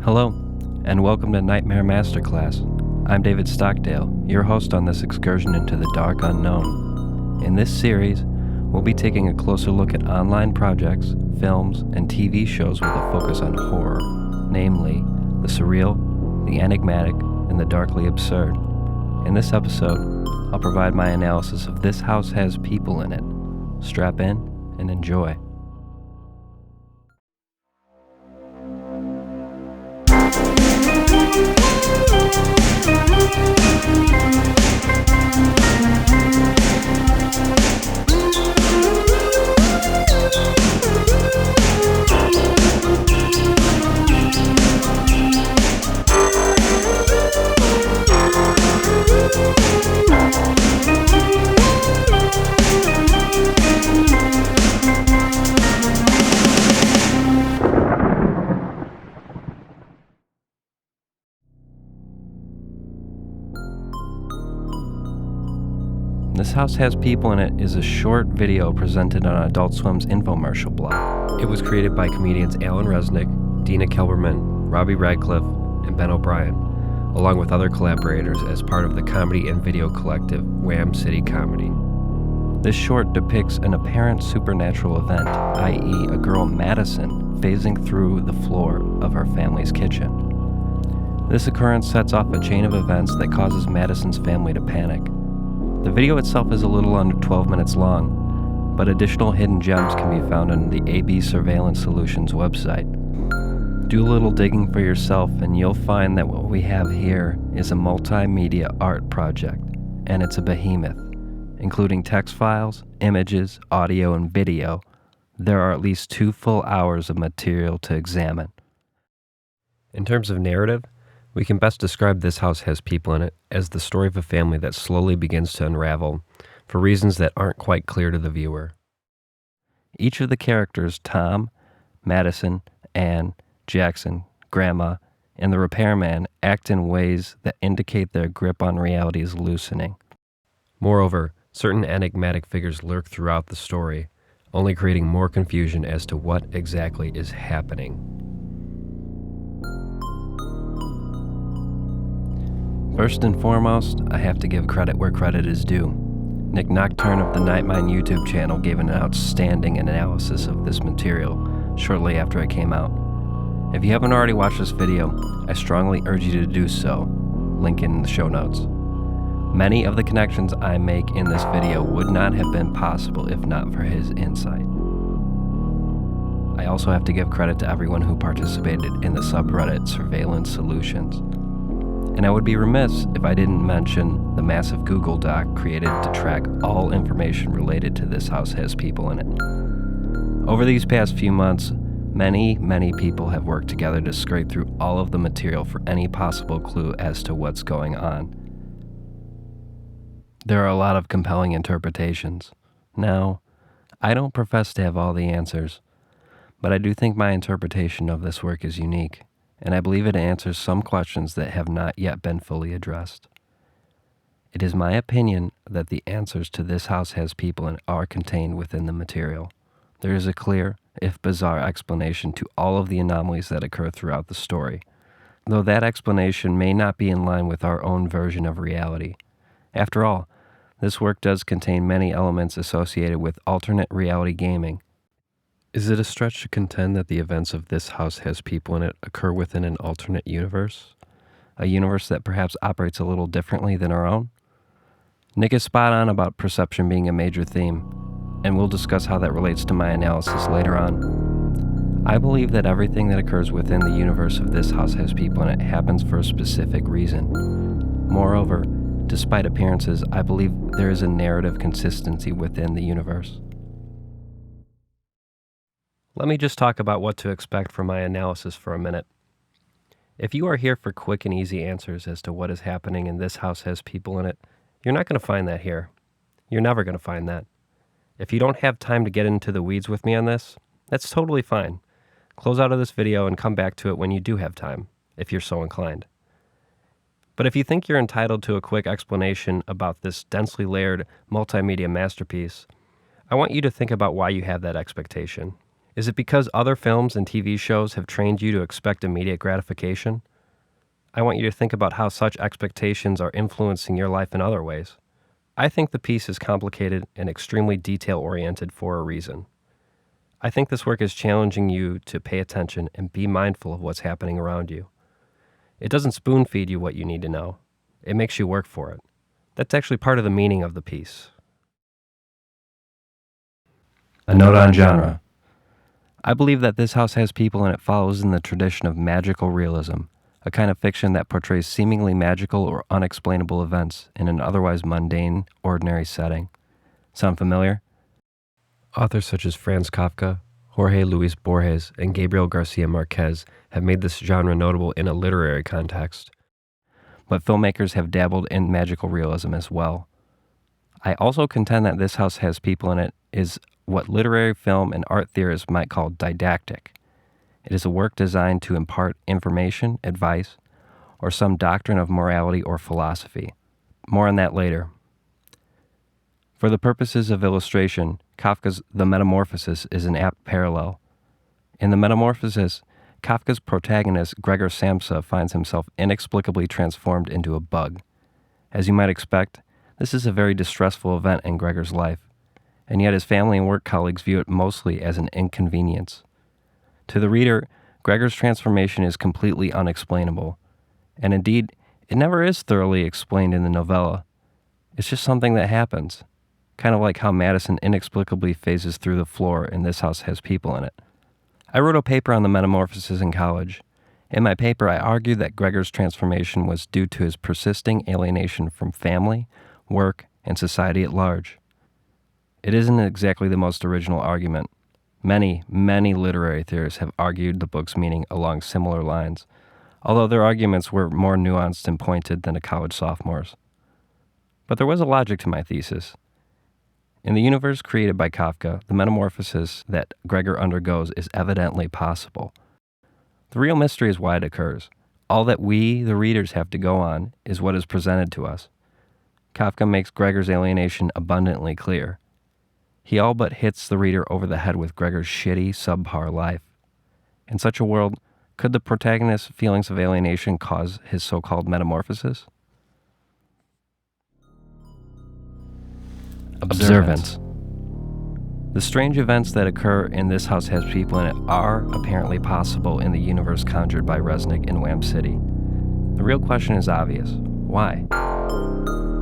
Hello, and welcome to Nightmare Masterclass. I'm David Stockdale, your host on this excursion into the dark unknown. In this series, we'll be taking a closer look at online projects, films, and TV shows with a focus on horror, namely the surreal, the enigmatic, and the darkly absurd. In this episode, I'll provide my analysis of This House Has People in It. Strap in and enjoy. This House Has People in It is a short video presented on Adult Swim's infomercial blog. It was created by comedians Alan Resnick, Dina Kelberman, Robbie Radcliffe, and Ben O'Brien, along with other collaborators as part of the comedy and video collective Wham City Comedy. This short depicts an apparent supernatural event, i.e. a girl Madison phasing through the floor of her family's kitchen. This occurrence sets off a chain of events that causes Madison's family to panic. The video itself is a little under 12 minutes long, but additional hidden gems can be found on the AB Surveillance Solutions website. Do a little digging for yourself and you'll find that what we have here is a multimedia art project, and it's a behemoth. Including text files, images, audio, and video, there are at least 2 full hours of material to examine. In terms of narrative, we can best describe This House Has People in It as the story of a family that slowly begins to unravel for reasons that aren't quite clear to the viewer. Each of the characters, Tom, Madison, Anne, Jackson, Grandma, and the Repairman, act in ways that indicate their grip on reality is loosening. Moreover, certain enigmatic figures lurk throughout the story, only creating more confusion as to what exactly is happening. First and foremost, I have to give credit where credit is due. Nick Nocturne of the Nightmare YouTube channel gave an outstanding analysis of this material shortly after it came out. If you haven't already watched this video, I strongly urge you to do so. Link in the show notes. Many of the connections I make in this video would not have been possible if not for his insight. I also have to give credit to everyone who participated in the subreddit Surveillance Solutions. And I would be remiss if I didn't mention the massive Google Doc created to track all information related to This House Has People in It. Over these past few months, many people have worked together to scrape through all of the material for any possible clue as to what's going on. There are a lot of compelling interpretations. Now, I don't profess to have all the answers, but I do think my interpretation of this work is unique, and I believe it answers some questions that have not yet been fully addressed. It is my opinion that the answers to This House Has People in It are contained within the material. There is a clear, if bizarre, explanation to all of the anomalies that occur throughout the story, though that explanation may not be in line with our own version of reality. After all, this work does contain many elements associated with alternate reality gaming. Is it a stretch to contend that the events of This House Has People in It occur within an alternate universe? A universe that perhaps operates a little differently than our own? Nick is spot on about perception being a major theme, and we'll discuss how that relates to my analysis later on. I believe that everything that occurs within the universe of This House Has People in It happens for a specific reason. Moreover, despite appearances, I believe there is a narrative consistency within the universe. Let me just talk about what to expect from my analysis for a minute. If you are here for quick and easy answers as to what is happening in This House Has People in It, you're not going to find that here. You're never going to find that. If you don't have time to get into the weeds with me on this, that's totally fine. Close out of this video and come back to it when you do have time, if you're so inclined. But if you think you're entitled to a quick explanation about this densely layered multimedia masterpiece, I want you to think about why you have that expectation. Is it because other films and TV shows have trained you to expect immediate gratification? I want you to think about how such expectations are influencing your life in other ways. I think the piece is complicated and extremely detail-oriented for a reason. I think this work is challenging you to pay attention and be mindful of what's happening around you. It doesn't spoon-feed you what you need to know. It makes you work for it. That's actually part of the meaning of the piece. A note on genre. I believe that This House Has People and it follows in the tradition of magical realism, a kind of fiction that portrays seemingly magical or unexplainable events in an otherwise mundane, ordinary setting. Sound familiar? Authors such as Franz Kafka, Jorge Luis Borges, and Gabriel Garcia Marquez have made this genre notable in a literary context. But filmmakers have dabbled in magical realism as well. I also contend that This House Has People in it is what literary film and art theorists might call didactic. It is a work designed to impart information, advice, or some doctrine of morality or philosophy. More on that later. For the purposes of illustration, Kafka's The Metamorphosis is an apt parallel. In The Metamorphosis, Kafka's protagonist, Gregor Samsa, finds himself inexplicably transformed into a bug. As you might expect, this is a very distressful event in Gregor's life, and yet his family and work colleagues view it mostly as an inconvenience. To the reader, Gregor's transformation is completely unexplainable, and indeed, it never is thoroughly explained in the novella. It's just something that happens, kind of like how Madison inexplicably phases through the floor in This House Has People in it. I wrote a paper on the Metamorphosis in college. In my paper, I argued that Gregor's transformation was due to his persisting alienation from family, work, and society at large. It isn't exactly the most original argument. Many literary theorists have argued the book's meaning along similar lines, although their arguments were more nuanced and pointed than a college sophomore's. But there was a logic to my thesis. In the universe created by Kafka, the metamorphosis that Gregor undergoes is evidently possible. The real mystery is why it occurs. All that we, the readers, have to go on is what is presented to us. Kafka makes Gregor's alienation abundantly clear. He all but hits the reader over the head with Gregor's shitty, subpar life. In such a world, could the protagonist's feelings of alienation cause his so-called metamorphosis? Observance. The strange events that occur in This House Has People in it are apparently possible in the universe conjured by Resnick in Wham City. The real question is obvious. Why?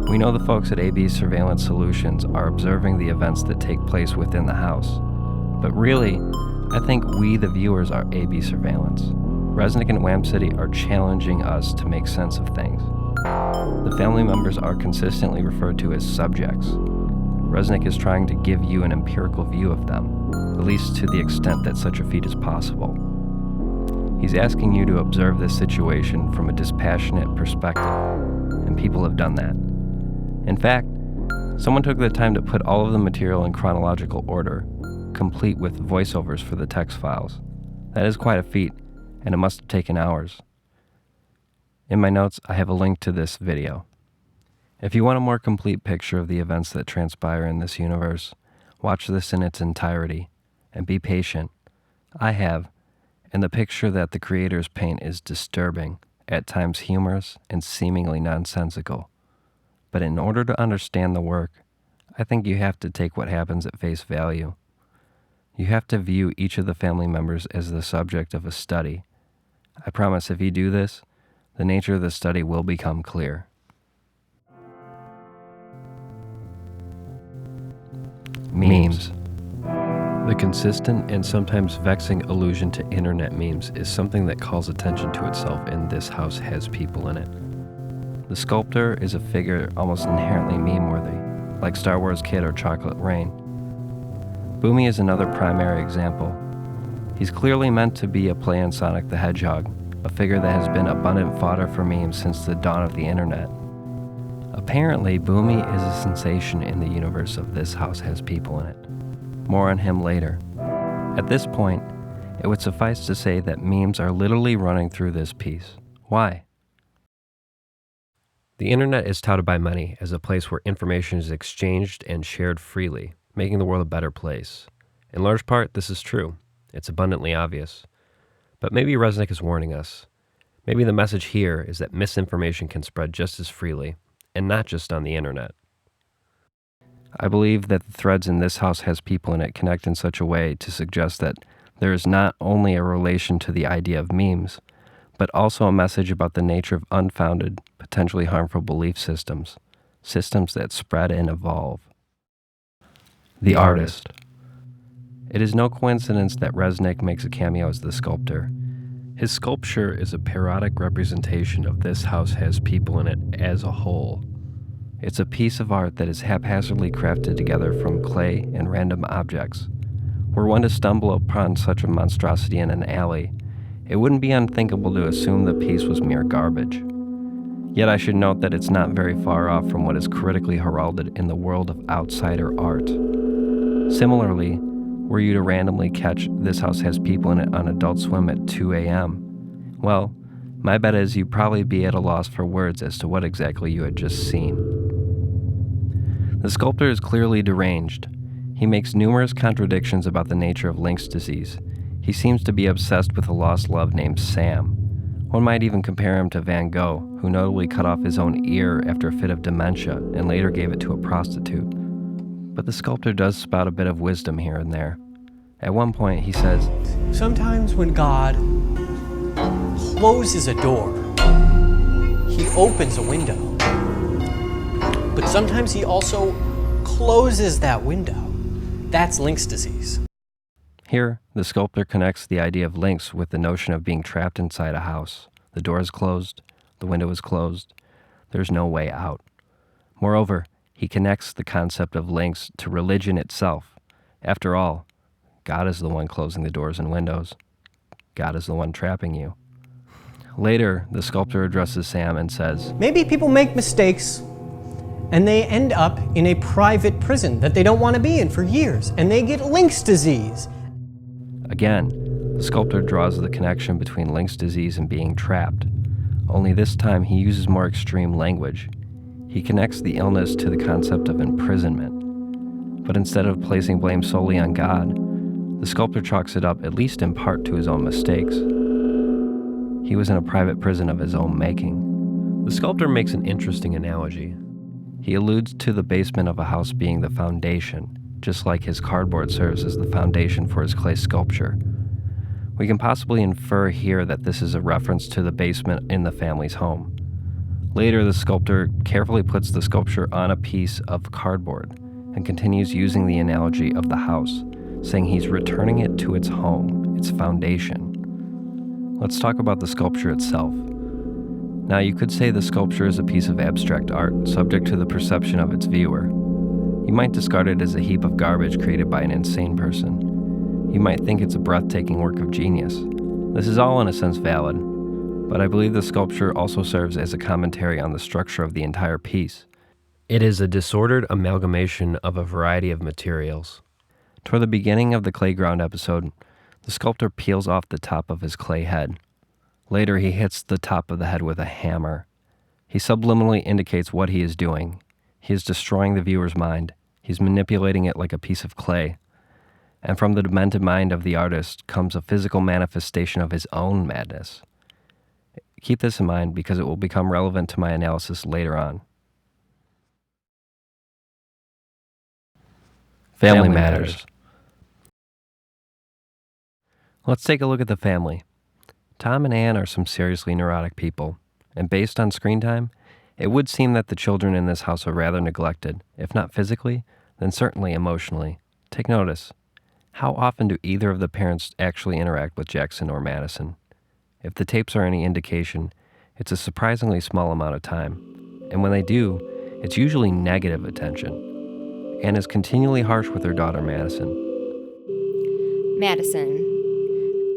We know the folks at AB Surveillance Solutions are observing the events that take place within the house. But really, I think we, the viewers, are AB Surveillance. Resnick and Wham City are challenging us to make sense of things. The family members are consistently referred to as subjects. Resnick is trying to give you an empirical view of them, at least to the extent that such a feat is possible. He's asking you to observe this situation from a dispassionate perspective, and people have done that. In fact, someone took the time to put all of the material in chronological order, complete with voiceovers for the text files. That is quite a feat, and it must have taken hours. In my notes, I have a link to this video. If you want a more complete picture of the events that transpire in this universe, watch this in its entirety, and be patient. I have, and the picture that the creators paint is disturbing, at times humorous, and seemingly nonsensical. But in order to understand the work, I think you have to take what happens at face value. You have to view each of the family members as the subject of a study. I promise if you do this, the nature of the study will become clear. Memes. The consistent and sometimes vexing allusion to internet memes is something that calls attention to itself in This House Has People in it. The sculptor is a figure almost inherently meme-worthy, like Star Wars Kid or Chocolate Rain. Boomy is another primary example. He's clearly meant to be a play on Sonic the Hedgehog, a figure that has been abundant fodder for memes since the dawn of the internet. Apparently, Boomy is a sensation in the universe of This House Has People in it. More on him later. At this point, it would suffice to say that memes are literally running through this piece. Why? The internet is touted by many as a place where information is exchanged and shared freely, making the world a better place. In large part, this is true. It's abundantly obvious. But maybe Resnick is warning us. Maybe the message here is that misinformation can spread just as freely, and not just on the internet. I believe that the threads in This House Has People in It connect in such a way to suggest that there is not only a relation to the idea of memes, but also a message about the nature of unfounded, potentially harmful belief systems that spread and evolve. The artist. It is no coincidence that Resnick makes a cameo as the sculptor. His sculpture is a parodic representation of This House Has People in It as a whole. It's a piece of art that is haphazardly crafted together from clay and random objects. Were one to stumble upon such a monstrosity in an alley, it wouldn't be unthinkable to assume the piece was mere garbage. Yet I should note that it's not very far off from what is critically heralded in the world of outsider art. Similarly, were you to randomly catch This House Has People in It on Adult Swim at 2 a.m., well, my bet is you'd probably be at a loss for words as to what exactly you had just seen. The sculptor is clearly deranged. He makes numerous contradictions about the nature of Lynx disease. He seems to be obsessed with a lost love named Sam. One might even compare him to Van Gogh, who notably cut off his own ear after a fit of dementia and later gave it to a prostitute. But the sculptor does spout a bit of wisdom here and there. At one point, he says, "Sometimes when God closes a door, he opens a window. But sometimes he also closes that window. That's Lynx disease." Here, the sculptor connects the idea of Lynx with the notion of being trapped inside a house. The door is closed, the window is closed, there's no way out. Moreover, he connects the concept of Lynx to religion itself. After all, God is the one closing the doors and windows. God is the one trapping you. Later, the sculptor addresses Sam and says, "Maybe people make mistakes and they end up in a private prison that they don't want to be in for years, and they get Lynx disease." Again, the sculptor draws the connection between Lynx disease and being trapped. Only this time he uses more extreme language. He connects the illness to the concept of imprisonment. But instead of placing blame solely on God, the sculptor chalks it up, at least in part, to his own mistakes. He was in a private prison of his own making. The sculptor makes an interesting analogy. He alludes to the basement of a house being the foundation, just like his cardboard serves as the foundation for his clay sculpture. We can possibly infer here that this is a reference to the basement in the family's home. Later, the sculptor carefully puts the sculpture on a piece of cardboard and continues using the analogy of the house, saying he's returning it to its home, its foundation. Let's talk about the sculpture itself. Now, you could say the sculpture is a piece of abstract art, subject to the perception of its viewer. You might discard it as a heap of garbage created by an insane person. You might think it's a breathtaking work of genius. This is all in a sense valid, but I believe the sculpture also serves as a commentary on the structure of the entire piece. It is a disordered amalgamation of a variety of materials. Toward the beginning of the Clayground episode, the sculptor peels off the top of his clay head. Later, he hits the top of the head with a hammer. He subliminally indicates what he is doing. He is destroying the viewer's mind. He's manipulating it like a piece of clay. And from the demented mind of the artist comes a physical manifestation of his own madness. Keep this in mind because it will become relevant to my analysis later on. Family matters. Let's take a look at the family. Tom and Ann are some seriously neurotic people, and based on screen time, it would seem that the children in this house are rather neglected, if not physically, then certainly emotionally. Take notice. How often do either of the parents actually interact with Jackson or Madison? If the tapes are any indication, it's a surprisingly small amount of time. And when they do, it's usually negative attention. Ann is continually harsh with her daughter Madison. Madison,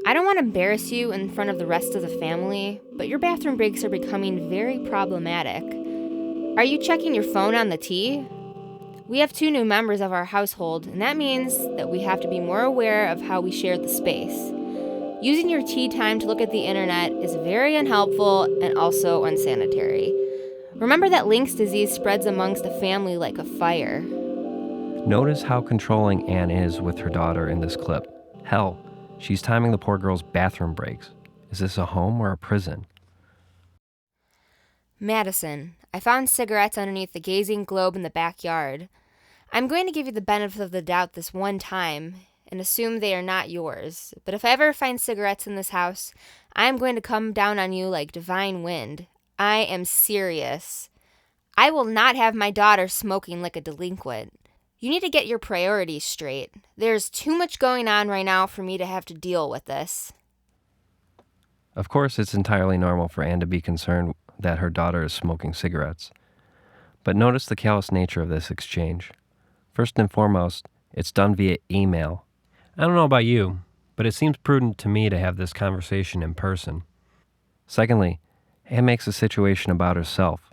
I don't want to embarrass you in front of the rest of the family, but your bathroom breaks are becoming very problematic. Are you checking your phone on the T? We have 2 new members of our household, and that means that we have to be more aware of how we share the space. Using your tea time to look at the internet is very unhelpful and also unsanitary. Remember that Lynx disease spreads amongst the family like a fire. Notice how controlling Ann is with her daughter in this clip. Hell, She's timing the poor girl's bathroom breaks. Is this a home or a prison? Madison, I found cigarettes underneath the gazing globe in the backyard. I'm going to give you the benefit of the doubt this one time and assume they are not yours. But if I ever find cigarettes in this house, I am going to come down on you like divine wind. I am serious. I will not have my daughter smoking like a delinquent. You need to get your priorities straight. There's too much going on right now for me to have to deal with this. Of course, it's entirely normal for Anne to be concerned that her daughter is smoking cigarettes. But notice the callous nature of this exchange. First and foremost, it's done via email. I don't know about you, but it seems prudent to me to have this conversation in person. Secondly, Anne makes a situation about herself.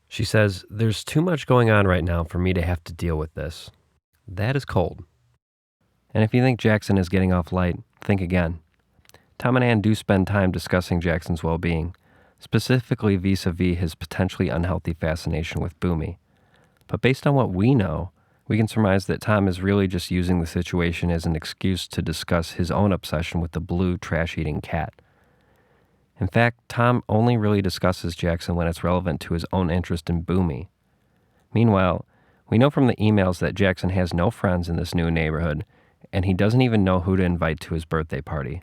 She says, "There's too much going on right now for me to have to deal with this." That is cold. And if you think Jackson is getting off light, think again. Tom and Anne do spend time discussing Jackson's well-being, specifically vis-a-vis his potentially unhealthy fascination with Boomy. But based on what we know, we can surmise that Tom is really just using the situation as an excuse to discuss his own obsession with the blue trash-eating cat. In fact, Tom only really discusses Jackson when it's relevant to his own interest in Boomy. Meanwhile, we know from the emails that Jackson has no friends in this new neighborhood, and he doesn't even know who to invite to his birthday party.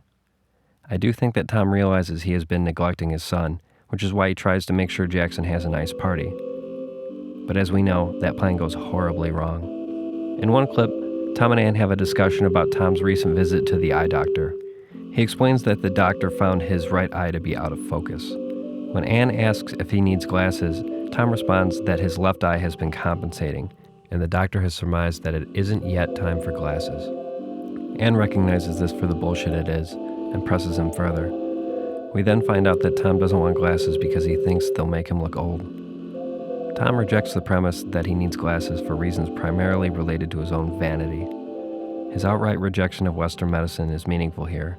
I do think that Tom realizes he has been neglecting his son, which is why he tries to make sure Jackson has a nice party. But as we know, that plan goes horribly wrong. In one clip, Tom and Anne have a discussion about Tom's recent visit to the eye doctor. He explains that the doctor found his right eye to be out of focus. When Anne asks if he needs glasses, Tom responds that his left eye has been compensating, and the doctor has surmised that it isn't yet time for glasses. Anne recognizes this for the bullshit it is, and presses him further. We then find out that Tom doesn't want glasses because he thinks they'll make him look old. Tom rejects the premise that he needs glasses for reasons primarily related to his own vanity. His outright rejection of Western medicine is meaningful here.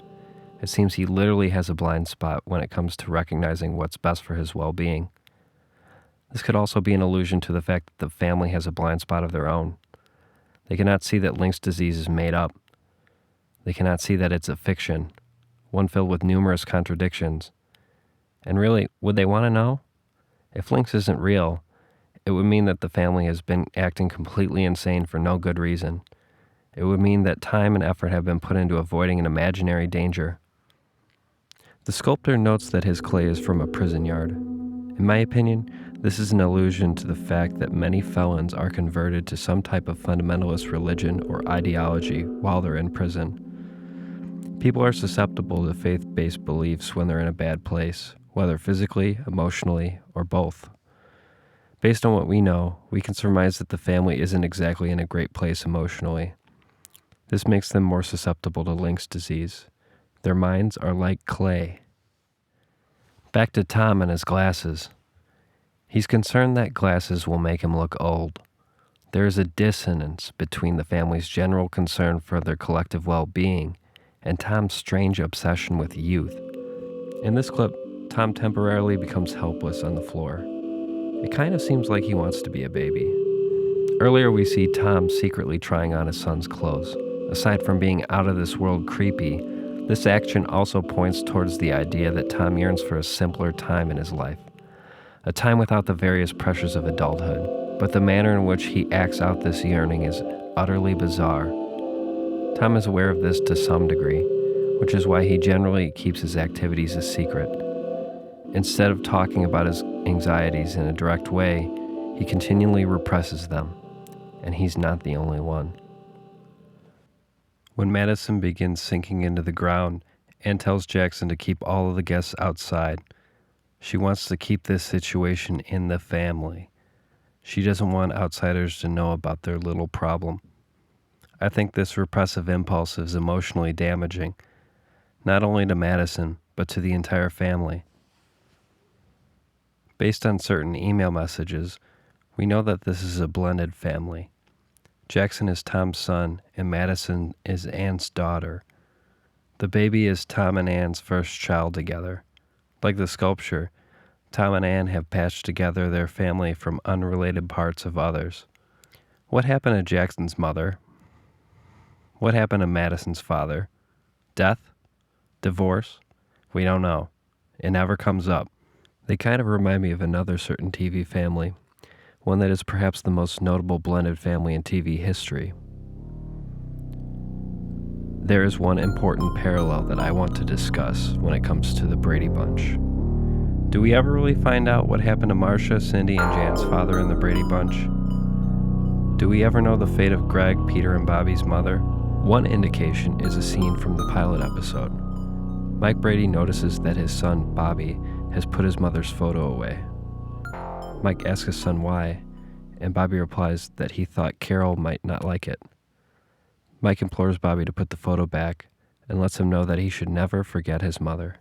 It seems he literally has a blind spot when it comes to recognizing what's best for his well-being. This could also be an allusion to the fact that the family has a blind spot of their own. They cannot see that Lynx disease is made up. They cannot see that it's a fiction, one filled with numerous contradictions. And really, would they want to know? If Lynx isn't real, it would mean that the family has been acting completely insane for no good reason. It would mean that time and effort have been put into avoiding an imaginary danger. The sculptor notes that his clay is from a prison yard. In my opinion, this is an allusion to the fact that many felons are converted to some type of fundamentalist religion or ideology while they're in prison. People are susceptible to faith-based beliefs when they're in a bad place, whether physically, emotionally, or both. Based on what we know, we can surmise that the family isn't exactly in a great place emotionally. This makes them more susceptible to Lynx disease. Their minds are like clay. Back to Tom and his glasses. He's concerned that glasses will make him look old. There is a dissonance between the family's general concern for their collective well-being and Tom's strange obsession with youth. In this clip, Tom temporarily becomes helpless on the floor. It kind of seems like he wants to be a baby. Earlier we see Tom secretly trying on his son's clothes. Aside from being out of this world creepy, this action also points towards the idea that Tom yearns for a simpler time in his life. A time without the various pressures of adulthood, but the manner in which he acts out this yearning is utterly bizarre. Tom is aware of this to some degree, which is why he generally keeps his activities a secret. Instead of talking about his anxieties in a direct way, he continually represses them, and he's not the only one. When Madison begins sinking into the ground, Anne tells Jackson to keep all of the guests outside. She wants to keep this situation in the family. She doesn't want outsiders to know about their little problem. I think this repressive impulse is emotionally damaging, not only to Madison, but to the entire family. Based on certain email messages, we know that this is a blended family. Jackson is Tom's son, and Madison is Anne's daughter. The baby is Tom and Anne's first child together. Like the sculpture, Tom and Anne have patched together their family from unrelated parts of others. What happened to Jackson's mother? What happened to Madison's father? Death? Divorce? We don't know. It never comes up. They kind of remind me of another certain TV family, one that is perhaps the most notable blended family in TV history. There is one important parallel that I want to discuss when it comes to the Brady Bunch. Do we ever really find out what happened to Marcia, Cindy, and Jan's father in the Brady Bunch? Do we ever know the fate of Greg, Peter, and Bobby's mother? One indication is a scene from the pilot episode. Mike Brady notices that his son, Bobby, has put his mother's photo away. Mike asks his son why, and Bobby replies that he thought Carol might not like it. Mike implores Bobby to put the photo back and lets him know that he should never forget his mother.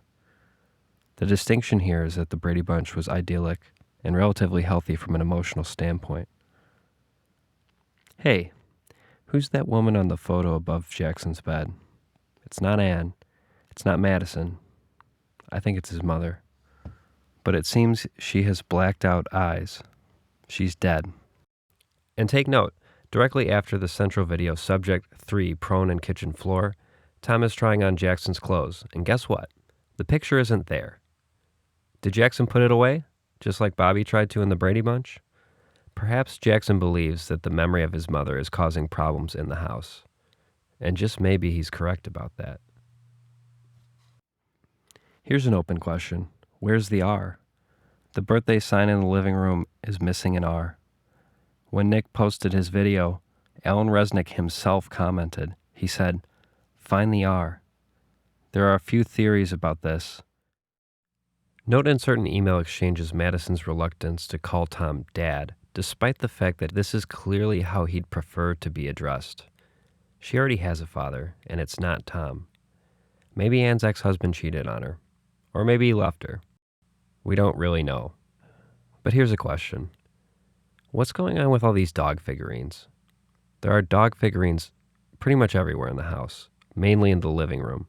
The distinction here is that the Brady Bunch was idyllic and relatively healthy from an emotional standpoint. Hey, who's that woman on the photo above Jackson's bed? It's not Anne. It's not Madison. I think it's his mother. But it seems she has blacked out eyes. She's dead. And take note, directly after the central video, Subject 3, prone in kitchen floor, Tom is trying on Jackson's clothes. And guess what? The picture isn't there. Did Jackson put it away, just like Bobby tried to in the Brady Bunch? Perhaps Jackson believes that the memory of his mother is causing problems in the house. And just maybe he's correct about that. Here's an open question. Where's the R? The birthday sign in the living room is missing an R. When Nick posted his video, Alan Resnick himself commented. He said, "Find the R." There are a few theories about this. Note in certain email exchanges Madison's reluctance to call Tom Dad, despite the fact that this is clearly how he'd prefer to be addressed. She already has a father, and it's not Tom. Maybe Anne's ex-husband cheated on her. Or maybe he left her. We don't really know. But here's a question. What's going on with all these dog figurines? There are dog figurines pretty much everywhere in the house, mainly in the living room.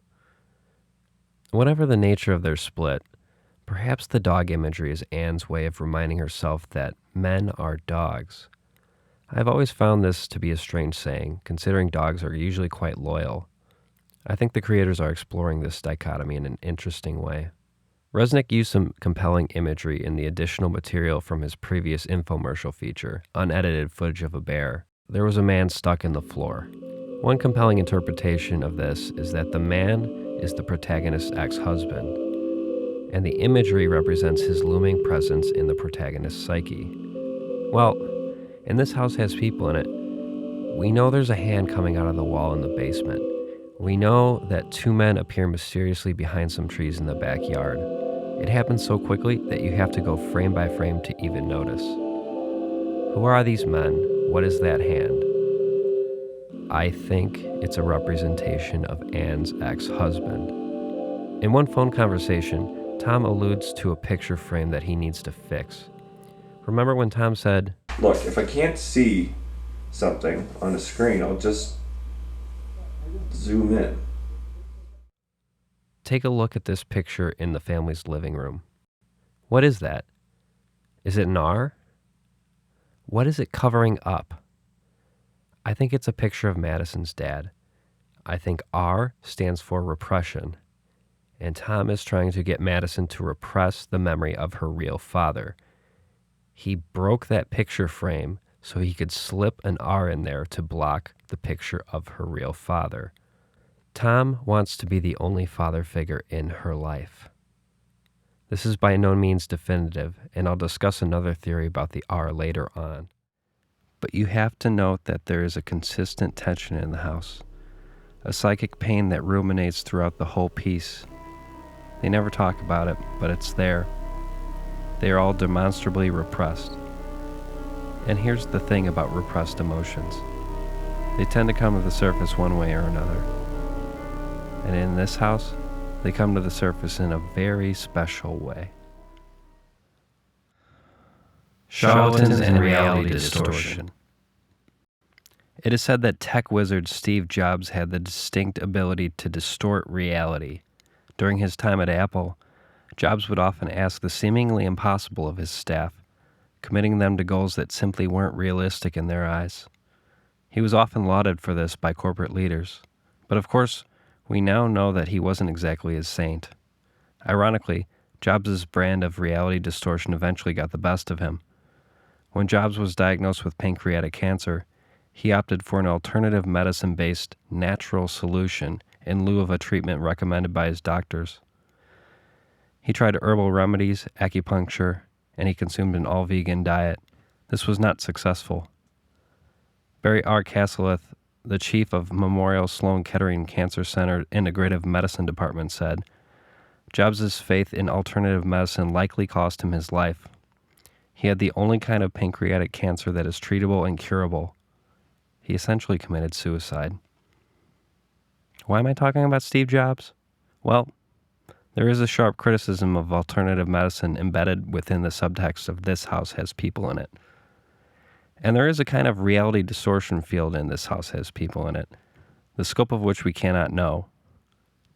Whatever the nature of their split, perhaps the dog imagery is Anne's way of reminding herself that men are dogs. I've always found this to be a strange saying, considering dogs are usually quite loyal. I think the creators are exploring this dichotomy in an interesting way. Resnick used some compelling imagery in the additional material from his previous infomercial feature, unedited footage of a bear. There was a man stuck in the floor. One compelling interpretation of this is that the man is the protagonist's ex-husband, and the imagery represents his looming presence in the protagonist's psyche. Well, and this house has people in it. We know there's a hand coming out of the wall in the basement. We know that two men appear mysteriously behind some trees in the backyard. It happens so quickly that you have to go frame by frame to even notice. Who are these men? What is that hand? I think it's a representation of Anne's ex-husband. In one phone conversation, Tom alludes to a picture frame that he needs to fix. Remember when Tom said, "Look, if I can't see something on a screen, I'll just zoom in." Take a look at this picture in the family's living room. What is that? Is it an R? What is it covering up? I think it's a picture of Madison's dad. I think R stands for repression, and Tom is trying to get Madison to repress the memory of her real father. He broke that picture frame so he could slip an R in there to block the picture of her real father. Tom wants to be the only father figure in her life. This is by no means definitive, and I'll discuss another theory about the R later on. But you have to note that there is a consistent tension in the house, a psychic pain that ruminates throughout the whole piece. They never talk about it, but it's there. They are all demonstrably repressed. And here's the thing about repressed emotions. They tend to come to the surface one way or another. And in this house, they come to the surface in a very special way. Charlatans and reality distortion. It is said that tech wizard Steve Jobs had the distinct ability to distort reality. During his time at Apple, Jobs would often ask the seemingly impossible of his staff, committing them to goals that simply weren't realistic in their eyes. He was often lauded for this by corporate leaders. But of course, We now know that he wasn't exactly a saint. Ironically, Jobs' brand of reality distortion eventually got the best of him. When Jobs was diagnosed with pancreatic cancer, he opted for an alternative medicine-based natural solution in lieu of a treatment recommended by his doctors. He tried herbal remedies, acupuncture, and he consumed an all-vegan diet. This was not successful. Barry R. Castleth, the chief of Memorial Sloan Kettering Cancer Center Integrative Medicine Department, said, Jobs' faith in alternative medicine likely cost him his life. He had the only kind of pancreatic cancer that is treatable and curable. He essentially committed suicide. Why am I talking about Steve Jobs? Well, there is a sharp criticism of alternative medicine embedded within the subtext of This House Has People in It. And there is a kind of reality distortion field in This House Has People in It, the scope of which we cannot know.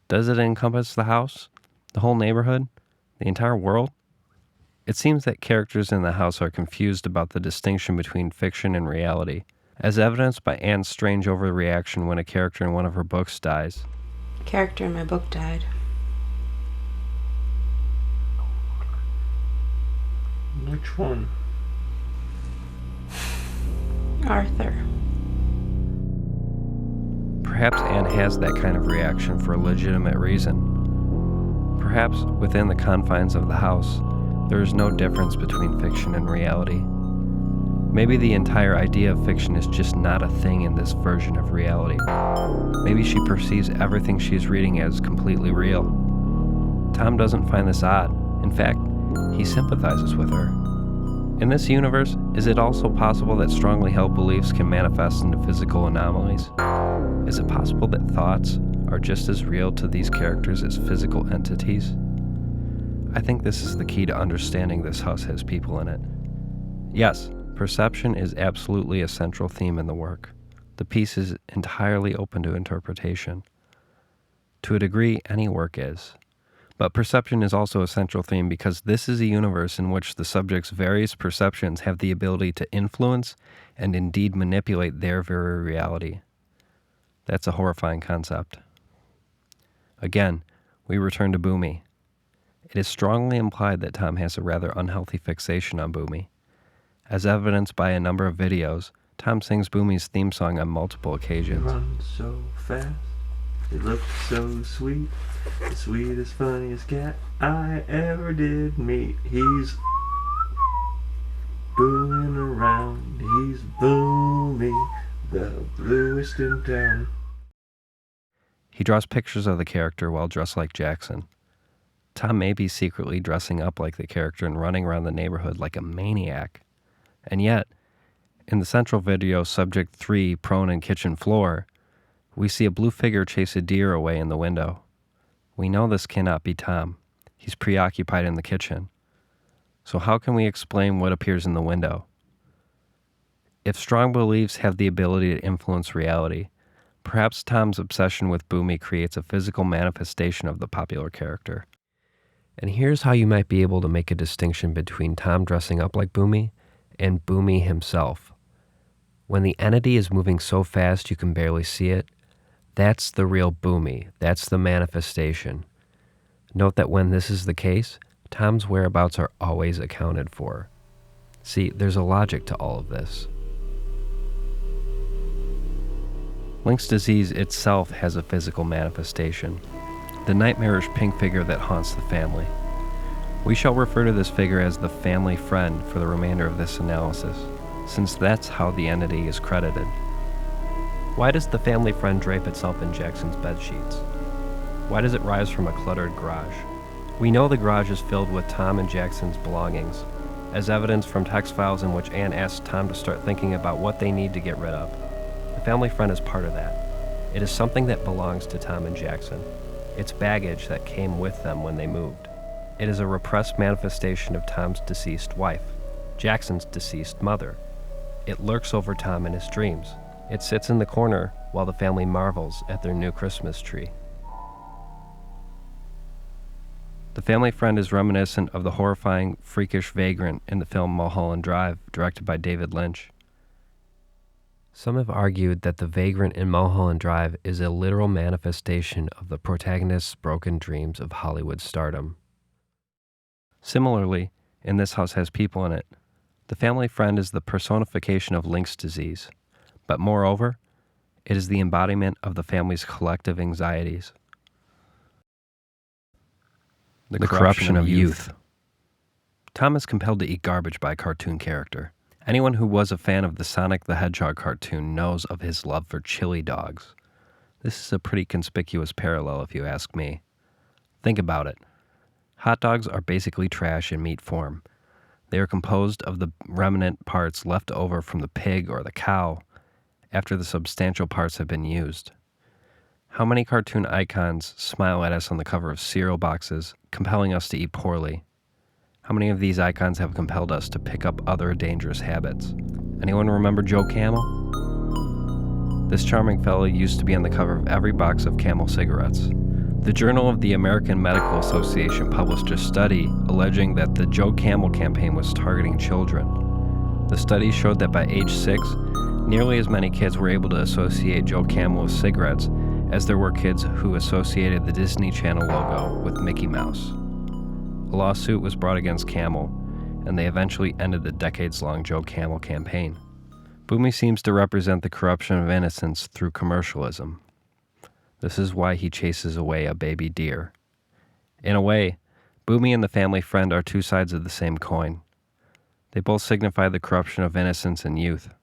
Does it encompass the house, the whole neighborhood, the entire world? It seems that characters in the house are confused about the distinction between fiction and reality, as evidenced by Anne's strange overreaction when a character in one of her books dies. A character in my book died. Which one? Arthur. Perhaps Anne has that kind of reaction for a legitimate reason. Perhaps within the confines of the house, there is no difference between fiction and reality. Maybe the entire idea of fiction is just not a thing in this version of reality. Maybe she perceives everything she's reading as completely real. Tom doesn't find this odd. In fact, he sympathizes with her. In this universe, is it also possible that strongly held beliefs can manifest into physical anomalies? Is it possible that thoughts are just as real to these characters as physical entities? I think this is the key to understanding This House Has People in It. Yes, perception is absolutely a central theme in the work. The piece is entirely open to interpretation. To a degree, any work is. But perception is also a central theme because this is a universe in which the subject's various perceptions have the ability to influence and indeed manipulate their very reality. That's a horrifying concept. Again, we return to Boomy. It is strongly implied that Tom has a rather unhealthy fixation on Boomy. As evidenced by a number of videos, Tom sings Boomy's theme song on multiple occasions. Runs so fast, it looks so sweet, the sweetest, funniest cat I ever did meet. He's booming around, he's Boomy, the bluest in town. He draws pictures of the character while dressed like Jackson. Tom may be secretly dressing up like the character and running around the neighborhood like a maniac. And yet, in the central video, Subject 3, Prone in Kitchen Floor, we see a blue figure chase a deer away in the window. We know this cannot be Tom. He's preoccupied in the kitchen. So how can we explain what appears in the window? If strong beliefs have the ability to influence reality, perhaps Tom's obsession with Boomy creates a physical manifestation of the popular character. And here's how you might be able to make a distinction between Tom dressing up like Boomy and Boomy himself. When the entity is moving so fast you can barely see it, that's the real Boomy. That's the manifestation. Note that when this is the case, Tom's whereabouts are always accounted for. See, there's a logic to all of this. Link's disease itself has a physical manifestation, the nightmarish pink figure that haunts the family. We shall refer to this figure as the family friend for the remainder of this analysis, since that's how the entity is credited. Why does the family friend drape itself in Jackson's bed sheets? Why does it rise from a cluttered garage? We know the garage is filled with Tom and Jackson's belongings, as evidenced from text files in which Anne asks Tom to start thinking about what they need to get rid of. The family friend is part of that. It is something that belongs to Tom and Jackson. It's baggage that came with them when they moved. It is a repressed manifestation of Tom's deceased wife, Jackson's deceased mother. It lurks over Tom in his dreams. It sits in the corner while the family marvels at their new Christmas tree. The family friend is reminiscent of the horrifying, freakish vagrant in the film Mulholland Drive, directed by David Lynch. Some have argued that the vagrant in Mulholland Drive is a literal manifestation of the protagonist's broken dreams of Hollywood stardom. Similarly, in This House Has People in It, the family friend is the personification of Lynx disease, but moreover, it is the embodiment of the family's collective anxieties. The corruption of youth. Tom is compelled to eat garbage by a cartoon character. Anyone who was a fan of the Sonic the Hedgehog cartoon knows of his love for chili dogs. This is a pretty conspicuous parallel if you ask me. Think about it. Hot dogs are basically trash in meat form. They are composed of the remnant parts left over from the pig or the cow after the substantial parts have been used. How many cartoon icons smile at us on the cover of cereal boxes, compelling us to eat poorly? How many of these icons have compelled us to pick up other dangerous habits? Anyone remember Joe Camel? This charming fellow used to be on the cover of every box of Camel cigarettes. The Journal of the American Medical Association published a study alleging that the Joe Camel campaign was targeting children. The study showed that by age 6, nearly as many kids were able to associate Joe Camel with cigarettes as there were kids who associated the Disney Channel logo with Mickey Mouse. A lawsuit was brought against Camel, and they eventually ended the decades-long Joe Camel campaign. Boomy seems to represent the corruption of innocence through commercialism. This is why he chases away a baby deer. In a way, Boomy and the family friend are two sides of the same coin. They both signify the corruption of innocence and youth.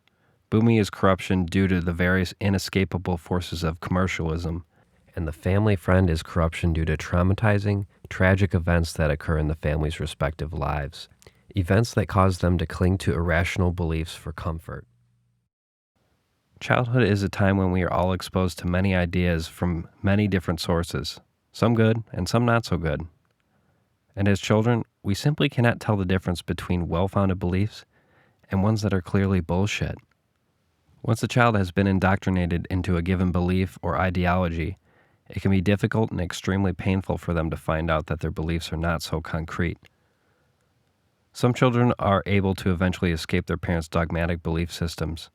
Boomy is corruption due to the various inescapable forces of commercialism, and the family friend is corruption due to traumatizing, tragic events that occur in the family's respective lives, events that cause them to cling to irrational beliefs for comfort. Childhood is a time when we are all exposed to many ideas from many different sources, some good and some not so good. And as children, we simply cannot tell the difference between well-founded beliefs and ones that are clearly bullshit. Once a child has been indoctrinated into a given belief or ideology, it can be difficult and extremely painful for them to find out that their beliefs are not so concrete. Some children are able to eventually escape their parents' dogmatic belief systems,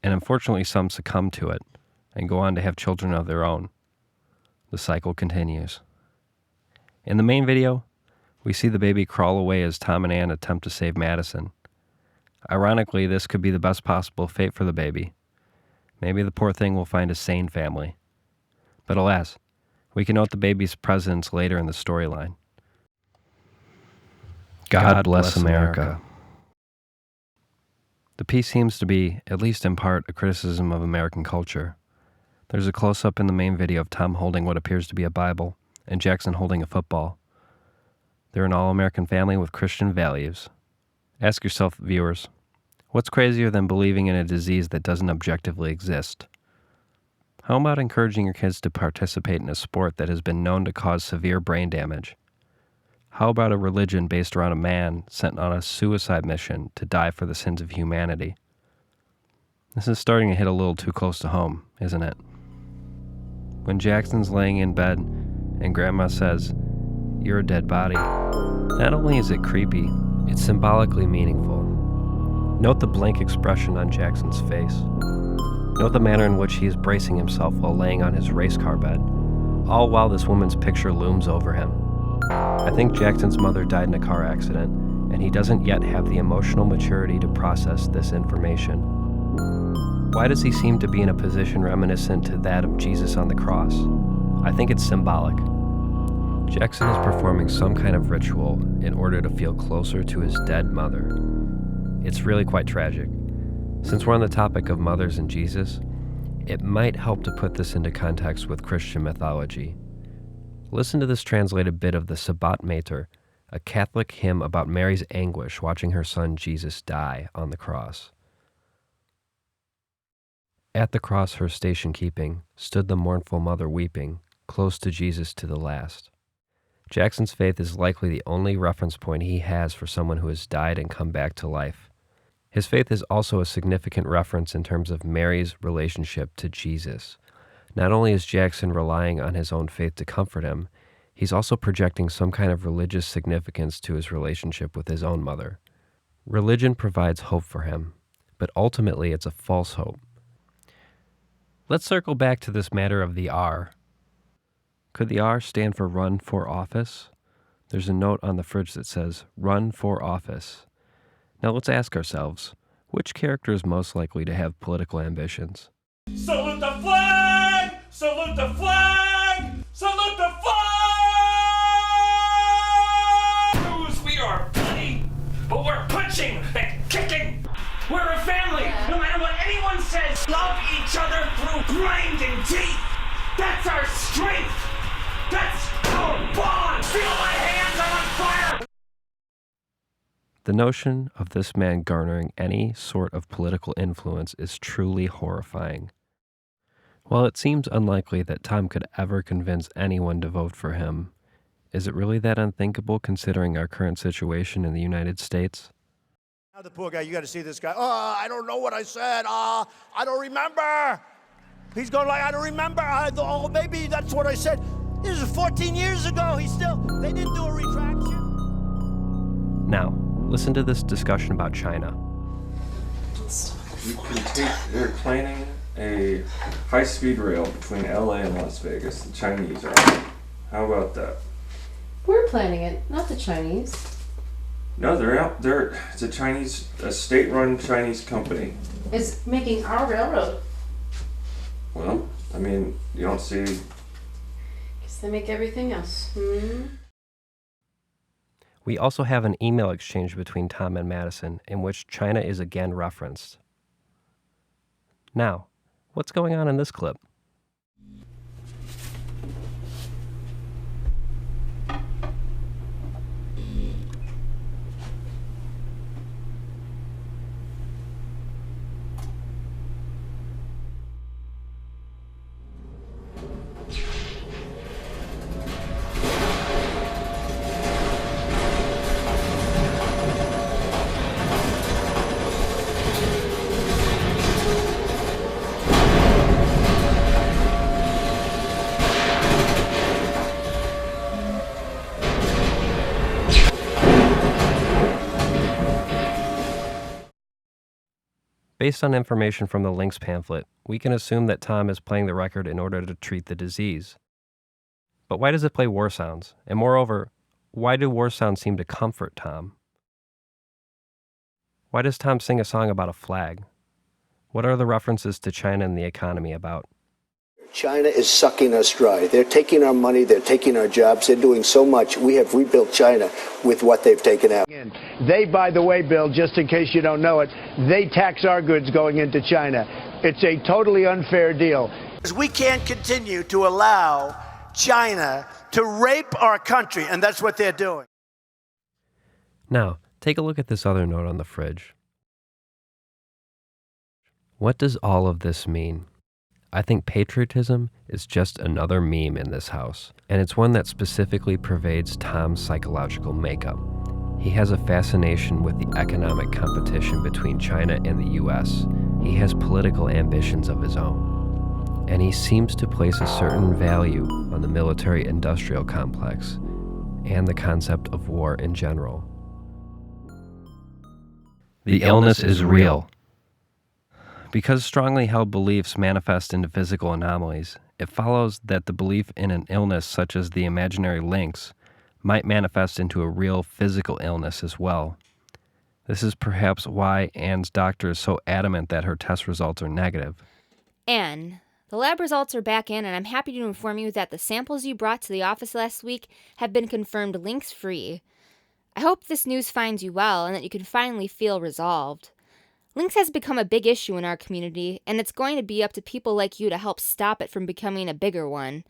and unfortunately some succumb to it and go on to have children of their own. The cycle continues. In the main video, we see the baby crawl away as Tom and Ann attempt to save Madison. Ironically, this could be the best possible fate for the baby. Maybe the poor thing will find a sane family. But alas, we can note the baby's presence later in the storyline. God bless America. The piece seems to be, at least in part, a criticism of American culture. There's a close-up in the main video of Tom holding what appears to be a Bible, and Jackson holding a football. They're an all-American family with Christian values. Ask yourself, viewers, what's crazier than believing in a disease that doesn't objectively exist? How about encouraging your kids to participate in a sport that has been known to cause severe brain damage? How about a religion based around a man sent on a suicide mission to die for the sins of humanity? This is starting to hit a little too close to home, isn't it? When Jackson's laying in bed and Grandma says, "You're a dead body," not only is it creepy, it's symbolically meaningful. Note the blank expression on Jackson's face. Note the manner in which he is bracing himself while laying on his race car bed, all while this woman's picture looms over him. I think Jackson's mother died in a car accident, and he doesn't yet have the emotional maturity to process this information. Why does he seem to be in a position reminiscent to that of Jesus on the cross? I think it's symbolic. Jackson is performing some kind of ritual in order to feel closer to his dead mother. It's really quite tragic. Since we're on the topic of mothers and Jesus, it might help to put this into context with Christian mythology. Listen to this translated bit of the Sabbat Mater, a Catholic hymn about Mary's anguish watching her son Jesus die on the cross. At the cross her station keeping, stood the mournful mother weeping, close to Jesus to the last. Jackson's faith is likely the only reference point he has for someone who has died and come back to life. His faith is also a significant reference in terms of Mary's relationship to Jesus. Not only is Jackson relying on his own faith to comfort him, he's also projecting some kind of religious significance to his relationship with his own mother. Religion provides hope for him, but ultimately it's a false hope. Let's circle back to this matter of the R. Could the R stand for run for office? There's a note on the fridge that says, run for office. Now let's ask ourselves, which character is most likely to have political ambitions? Salute the flag! Salute the flag! Salute the flag! We are bloody, but we're punching and kicking. We're a family. No matter what anyone says, love each other through grinding teeth. That's our strength. That's our bond. Feel my hands are on fire. The notion of this man garnering any sort of political influence is truly horrifying. While it seems unlikely that Tom could ever convince anyone to vote for him, is it really that unthinkable considering our current situation in the United States? Now the poor guy, you got to see this guy. Oh, I don't know what I said. I don't remember. He's going like, I don't remember. Oh, maybe that's what I said. This was 14 years ago. They didn't do a retraction. Now, listen to this discussion about China. They're planning a high-speed rail between LA and Las Vegas. The Chinese are. How about that? We're planning it, not the Chinese. No, they're out. It's a state-run Chinese company. It's making our railroad. Well, I mean, you don't see. Guess they make everything else. We also have an email exchange between Tom and Madison in which China is again referenced. Now, what's going on in this clip? Based on information from the Links pamphlet, we can assume that Tom is playing the record in order to treat the disease. But why does it play war sounds? And moreover, why do war sounds seem to comfort Tom? Why does Tom sing a song about a flag? What are the references to China and the economy about? China is sucking us dry. They're taking our money, they're taking our jobs, they're doing so much. We have rebuilt China with what they've taken out. They, by the way, Bill, just in case you don't know it, they tax our goods going into China. It's a totally unfair deal. We can't continue to allow China to rape our country, and that's what they're doing. Now, take a look at this other note on the fridge. What does all of this mean? I think patriotism is just another meme in this house, and it's one that specifically pervades Tom's psychological makeup. He has a fascination with the economic competition between China and the US. He has political ambitions of his own, and he seems to place a certain value on the military-industrial complex and the concept of war in general. The illness is real. Because strongly held beliefs manifest into physical anomalies, it follows that the belief in an illness such as the imaginary lynx might manifest into a real physical illness as well. This is perhaps why Anne's doctor is so adamant that her test results are negative. Anne, the lab results are back in, and I'm happy to inform you that the samples you brought to the office last week have been confirmed lynx-free. I hope this news finds you well and that you can finally feel resolved. Lynx has become a big issue in our community, and it's going to be up to people like you to help stop it from becoming a bigger one.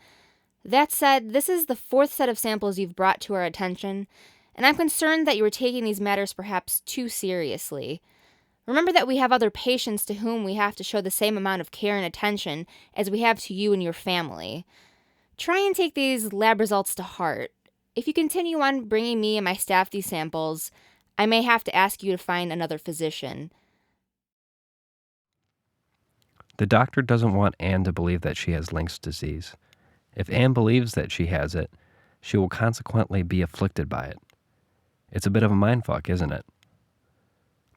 That said, this is the fourth set of samples you've brought to our attention, and I'm concerned that you are taking these matters perhaps too seriously. Remember that we have other patients to whom we have to show the same amount of care and attention as we have to you and your family. Try and take these lab results to heart. If you continue on bringing me and my staff these samples, I may have to ask you to find another physician. The doctor doesn't want Anne to believe that she has Lynx disease. If Anne believes that she has it, she will consequently be afflicted by it. It's a bit of a mindfuck, isn't it?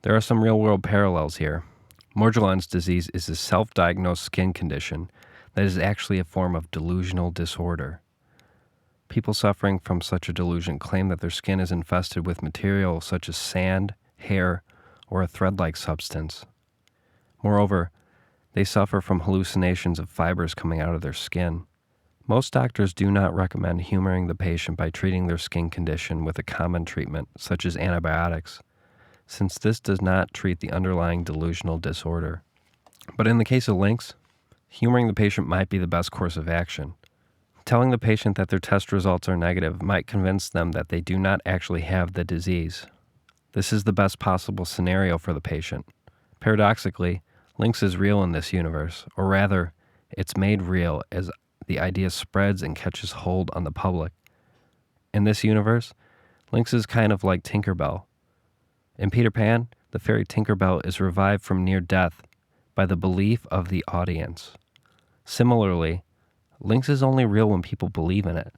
There are some real-world parallels here. Morgellons disease is a self-diagnosed skin condition that is actually a form of delusional disorder. People suffering from such a delusion claim that their skin is infested with material such as sand, hair, or a thread-like substance. Moreover, they suffer from hallucinations of fibers coming out of their skin. Most doctors do not recommend humoring the patient by treating their skin condition with a common treatment, such as antibiotics, since this does not treat the underlying delusional disorder. But in the case of lynx, humoring the patient might be the best course of action. Telling the patient that their test results are negative might convince them that they do not actually have the disease. This is the best possible scenario for the patient. Paradoxically, lynx is real in this universe, or rather, it's made real as the idea spreads and catches hold on the public. In this universe, lynx is kind of like Tinkerbell. In Peter Pan, the fairy Tinkerbell is revived from near death by the belief of the audience. Similarly, lynx is only real when people believe in it.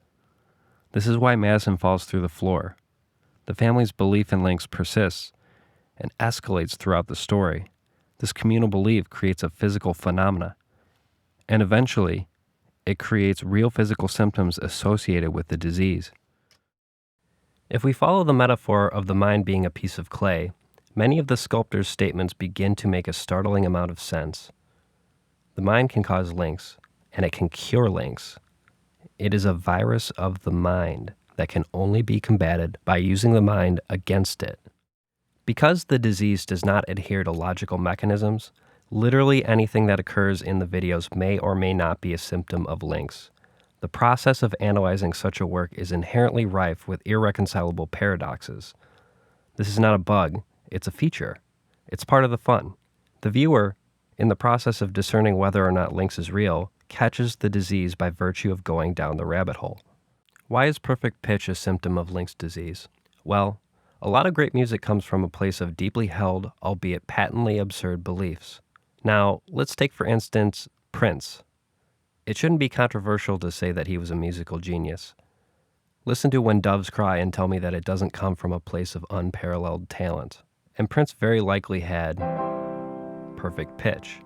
This is why Madison falls through the floor. The family's belief in lynx persists and escalates throughout the story. This communal belief creates a physical phenomena, and eventually, it creates real physical symptoms associated with the disease. If we follow the metaphor of the mind being a piece of clay, many of the sculptor's statements begin to make a startling amount of sense. The mind can cause lynx, and it can cure lynx. It is a virus of the mind that can only be combated by using the mind against it. Because the disease does not adhere to logical mechanisms, literally anything that occurs in the videos may or may not be a symptom of lynx. The process of analyzing such a work is inherently rife with irreconcilable paradoxes. This is not a bug, it's a feature. It's part of the fun. The viewer, in the process of discerning whether or not lynx is real, catches the disease by virtue of going down the rabbit hole. Why is perfect pitch a symptom of lynx disease? Well, a lot of great music comes from a place of deeply held, albeit patently absurd beliefs. Now, let's take for instance, Prince. It shouldn't be controversial to say that he was a musical genius. Listen to When Doves Cry and tell me that it doesn't come from a place of unparalleled talent. And Prince very likely had perfect pitch.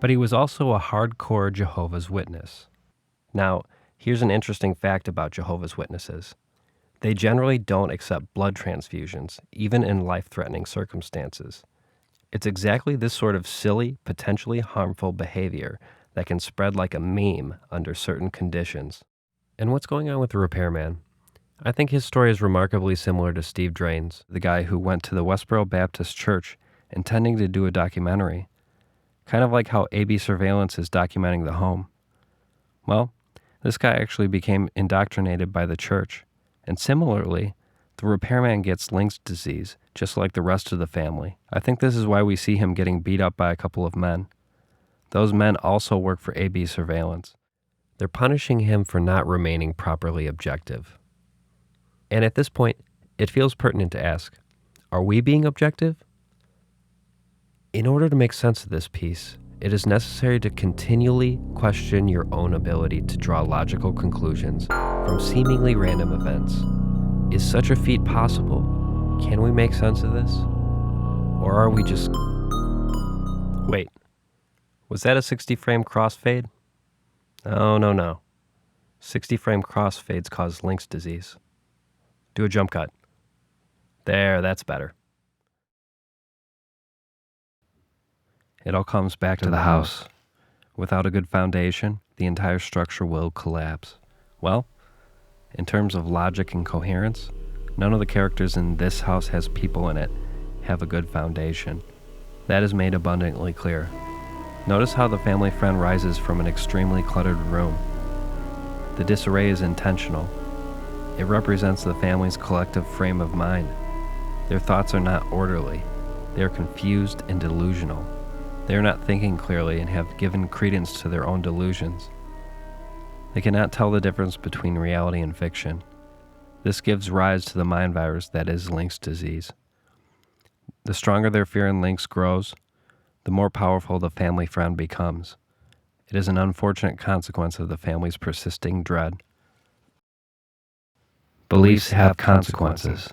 But he was also a hardcore Jehovah's Witness. Now, here's an interesting fact about Jehovah's Witnesses. They generally don't accept blood transfusions, even in life-threatening circumstances. It's exactly this sort of silly, potentially harmful behavior that can spread like a meme under certain conditions. And what's going on with the Repairman? I think his story is remarkably similar to Steve Drain's, the guy who went to the Westboro Baptist Church intending to do a documentary. Kind of like how AB Surveillance is documenting the home. Well, this guy actually became indoctrinated by the church. And similarly, the Repairman gets lynx disease, just like the rest of the family. I think this is why we see him getting beat up by a couple of men. Those men also work for AB Surveillance. They're punishing him for not remaining properly objective. And at this point, it feels pertinent to ask, are we being objective? In order to make sense of this piece, it is necessary to continually question your own ability to draw logical conclusions from seemingly random events. Is such a feat possible? Can we make sense of this? Or are we just... Wait, was that a 60-frame crossfade? No. 60-frame crossfades cause lynx disease. Do a jump cut. There, that's better. It all comes back to the house. Without a good foundation, the entire structure will collapse. Well, in terms of logic and coherence, none of the characters in This House Has People in It have a good foundation. That is made abundantly clear. Notice how the family friend rises from an extremely cluttered room. The disarray is intentional. It represents the family's collective frame of mind. Their thoughts are not orderly. They are confused and delusional. They are not thinking clearly and have given credence to their own delusions. They cannot tell the difference between reality and fiction. This gives rise to the mind virus that is lynx disease. The stronger their fear in lynx grows, the more powerful the family friend becomes. It is an unfortunate consequence of the family's persisting dread. Beliefs have consequences.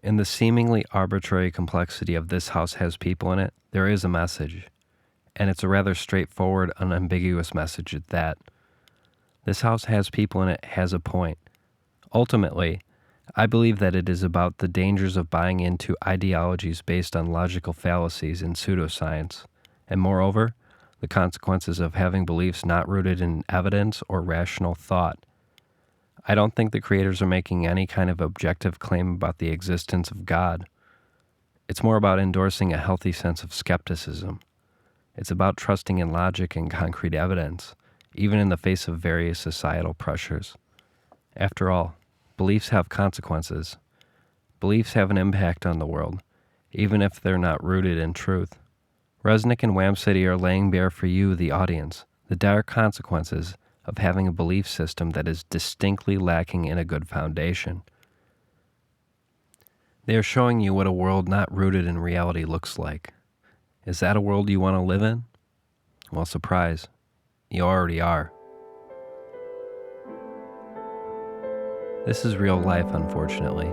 In the seemingly arbitrary complexity of This House Has People in It, there is a message, and it's a rather straightforward, unambiguous message at that. This House Has People in It has a point. Ultimately, I believe that it is about the dangers of buying into ideologies based on logical fallacies and pseudoscience, and moreover, the consequences of having beliefs not rooted in evidence or rational thought. I don't think the creators are making any kind of objective claim about the existence of God. It's more about endorsing a healthy sense of skepticism. It's about trusting in logic and concrete evidence, even in the face of various societal pressures. After all, beliefs have consequences. Beliefs have an impact on the world, even if they're not rooted in truth. Resnick and Wham City are laying bare for you, the audience, the dire consequences of having a belief system that is distinctly lacking in a good foundation. They are showing you what a world not rooted in reality looks like. Is that a world you want to live in? Well, surprise, you already are. This is real life, unfortunately.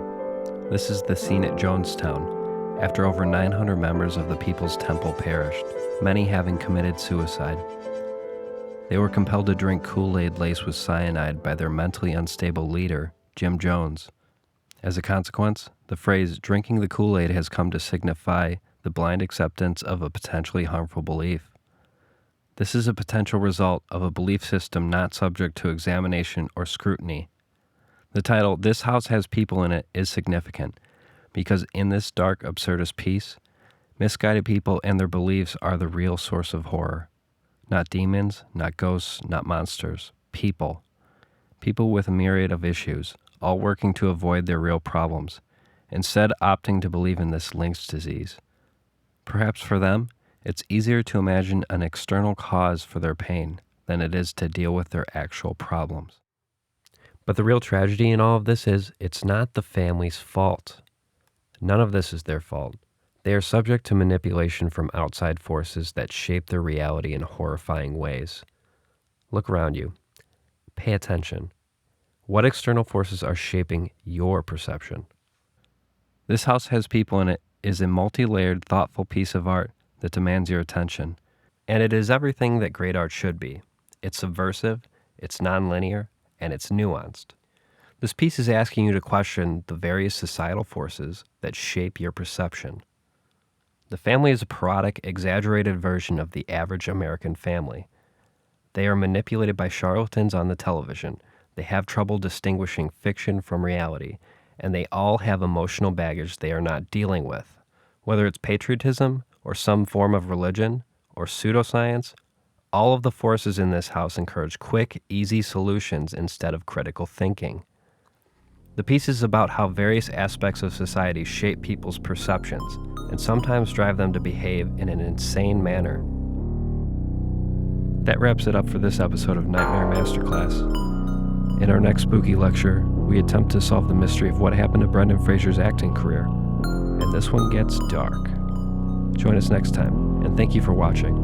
This is the scene at Jonestown, after over 900 members of the People's Temple perished, many having committed suicide. They were compelled to drink Kool-Aid laced with cyanide by their mentally unstable leader, Jim Jones. As a consequence, the phrase "drinking the Kool-Aid" has come to signify the blind acceptance of a potentially harmful belief. This is a potential result of a belief system not subject to examination or scrutiny. The title, This House Has People in It, is significant because in this dark, absurdist piece, misguided people and their beliefs are the real source of horror. Not demons, not ghosts, not monsters. People. People with a myriad of issues, all working to avoid their real problems, instead opting to believe in this Link's disease. Perhaps for them, it's easier to imagine an external cause for their pain than it is to deal with their actual problems. But the real tragedy in all of this is, it's not the family's fault. None of this is their fault. They are subject to manipulation from outside forces that shape their reality in horrifying ways. Look around you. Pay attention. What external forces are shaping your perception? This House Has People in It is a multi-layered, thoughtful piece of art that demands your attention. And it is everything that great art should be. It's subversive, it's nonlinear, and it's nuanced. This piece is asking you to question the various societal forces that shape your perception. The family is a parodic, exaggerated version of the average American family. They are manipulated by charlatans on the television. They have trouble distinguishing fiction from reality, and they all have emotional baggage they are not dealing with. Whether it's patriotism, or some form of religion, or pseudoscience, all of the forces in this house encourage quick, easy solutions instead of critical thinking. The piece is about how various aspects of society shape people's perceptions, and sometimes drive them to behave in an insane manner. That wraps it up for this episode of Nightmare Masterclass. In our next spooky lecture, we attempt to solve the mystery of what happened to Brendan Fraser's acting career, and this one gets dark. Join us next time, and thank you for watching.